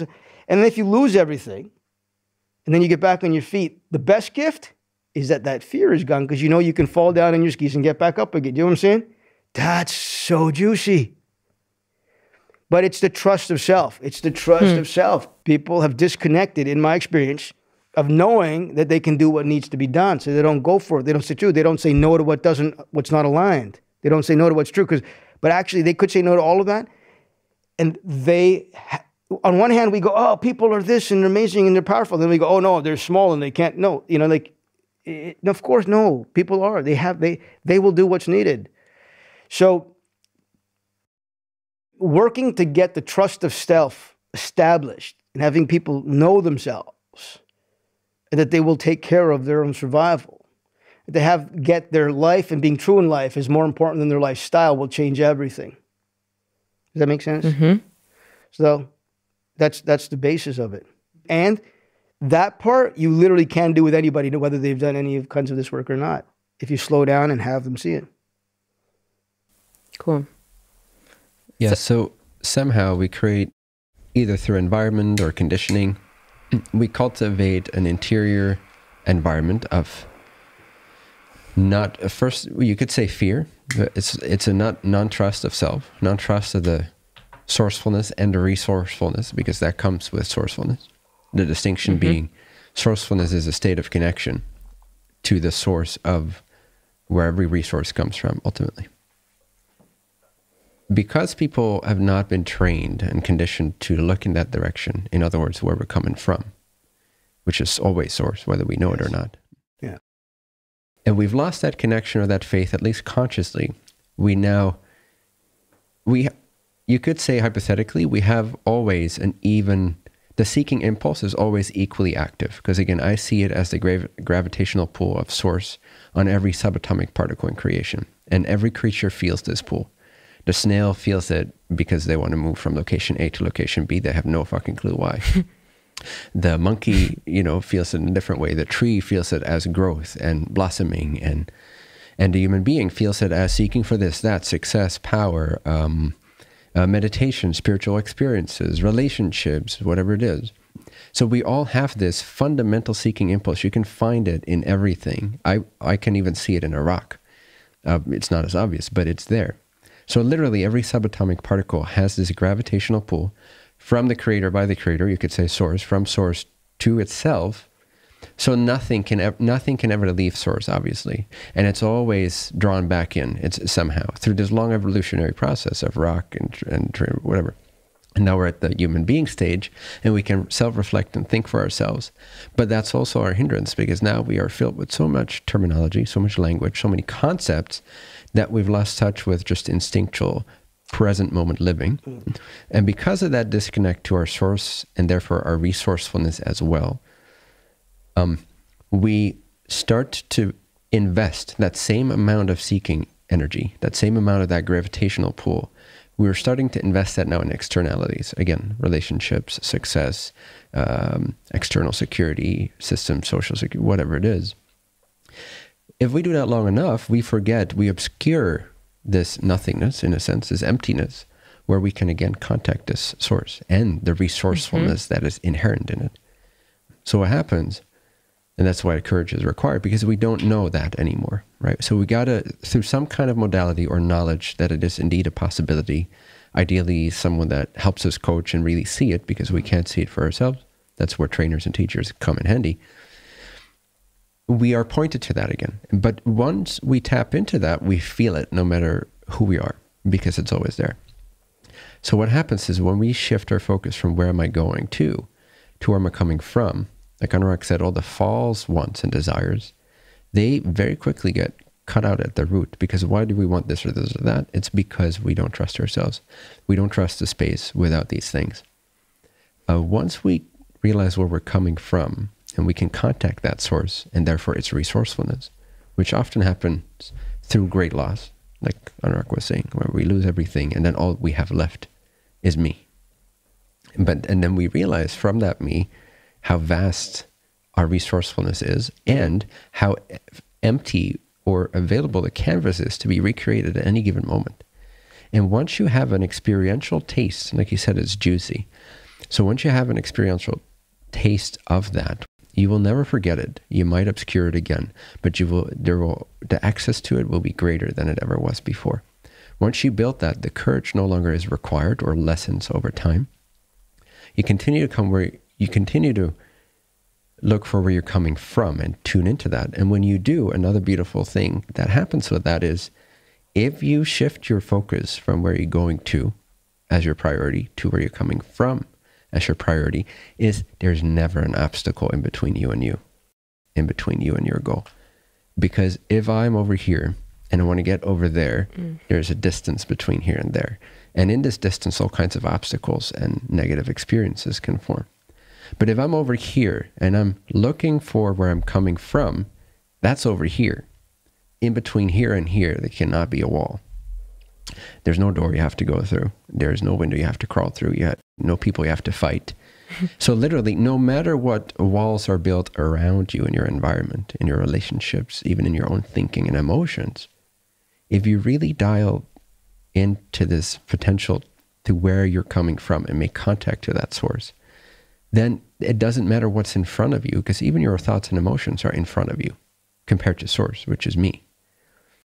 And then if you lose everything, and then you get back on your feet, the best gift is that fear is gone, because you know you can fall down on your skis and get back up again. You know what I'm saying? That's so juicy. But it's the trust of self. It's the trust of self. People have disconnected, in my experience, of knowing that they can do what needs to be done. So they don't go for it. They don't say true. They don't say no to what's not aligned. They don't say no to what's true. But actually, they could say no to all of that. And on one hand, we go, oh, people are this and they're amazing and they're powerful. Then we go, oh no, they're small and they can't. No, of course, no. People are. They will do what's needed. So working to get the trust of self established and having people know themselves and that they will take care of their own survival, get their life, and being true in life is more important than their lifestyle, will change everything. Does that make sense? Mm-hmm. So that's the basis of it. And that part you literally can do with anybody, whether they've done any kinds of this work or not, if you slow down and have them see it. Cool. Yeah, so somehow we create, either through environment or conditioning, we cultivate an interior environment of not, first, you could say fear. It's a non-trust of self, non-trust of the sourcefulness and the resourcefulness, because that comes with sourcefulness. The distinction being, sourcefulness is a state of connection to the source of where every resource comes from, ultimately. Because people have not been trained and conditioned to look in that direction, in other words, where we're coming from, which is always source, whether we know it or not. Yeah. And we've lost that connection or that faith, at least consciously. You could say hypothetically, we have always the seeking impulse is always equally active. Because again, I see it as the gravitational pull of source on every subatomic particle in creation. And every creature feels this pull. The snail feels it because they want to move from location A to location B. They have no fucking clue why. The monkey, feels it in a different way. The tree feels it as growth and blossoming. And the human being feels it as seeking for this, that, success, power, meditation, spiritual experiences, relationships, whatever it is. So we all have this fundamental seeking impulse. You can find it in everything. I can even see it in a rock. It's not as obvious, but it's there. So literally every subatomic particle has this gravitational pull from the creator, by the creator, you could say source, from source to itself. So nothing can ever leave source, obviously. And it's always drawn back in. It's somehow through this long evolutionary process of rock and whatever. And now we're at the human being stage, and we can self-reflect and think for ourselves. But that's also our hindrance, because now we are filled with so much terminology, so much language, so many concepts, that we've lost touch with just instinctual present moment living. And because of that disconnect to our source, and therefore our resourcefulness as well, we start to invest that same amount of seeking energy, that same amount of that gravitational pull. We're starting to invest that now in externalities. Again, relationships, success, external security, system, social security, whatever it is. If we do that long enough, we obscure this nothingness, in a sense, this emptiness, where we can again contact this source and the resourcefulness that is inherent in it. So what happens, and that's why courage is required, because we don't know that anymore, right? So we gotta, through some kind of modality or knowledge that it is indeed a possibility, ideally someone that helps us coach and really see it, because we can't see it for ourselves. That's where trainers and teachers come in handy. We are pointed to that again. But once we tap into that, we feel it no matter who we are, because it's always there. So what happens is when we shift our focus from where am I going to where am I coming from, like Anurag said, all the false wants and desires, they very quickly get cut out at the root. Because why do we want this or this or that? It's because we don't trust ourselves. We don't trust the space without these things. Once we realize where we're coming from, and we can contact that source, and therefore its resourcefulness, which often happens through great loss, like Anurag was saying, where we lose everything, and then all we have left is me. And then we realize from that me how vast our resourcefulness is, and how empty or available the canvas is to be recreated at any given moment. And once you have an experiential taste, like you said, it's juicy. So once you have an experiential taste of that, you will never forget it. You might obscure it again, but the access to it will be greater than it ever was before. Once you build that, the courage no longer is required or lessens over time. You continue to look for where you're coming from and tune into that. And when you do, another beautiful thing that happens with that is, if you shift your focus from where you're going to as your priority to where you're coming from as your priority, is there's never an obstacle in between you and your goal. Because if I'm over here and I want to get over there, there's a distance between here and there. And in this distance, all kinds of obstacles and negative experiences can form. But if I'm over here and I'm looking for where I'm coming from, that's over here. In between here and here, there cannot be a wall. There's no door you have to go through. There's no window you have to crawl through. No people you have to fight. So literally, no matter what walls are built around you in your environment, in your relationships, even in your own thinking and emotions, if you really dial into this potential to where you're coming from and make contact to that source, then it doesn't matter what's in front of you, because even your thoughts and emotions are in front of you compared to source, which is me.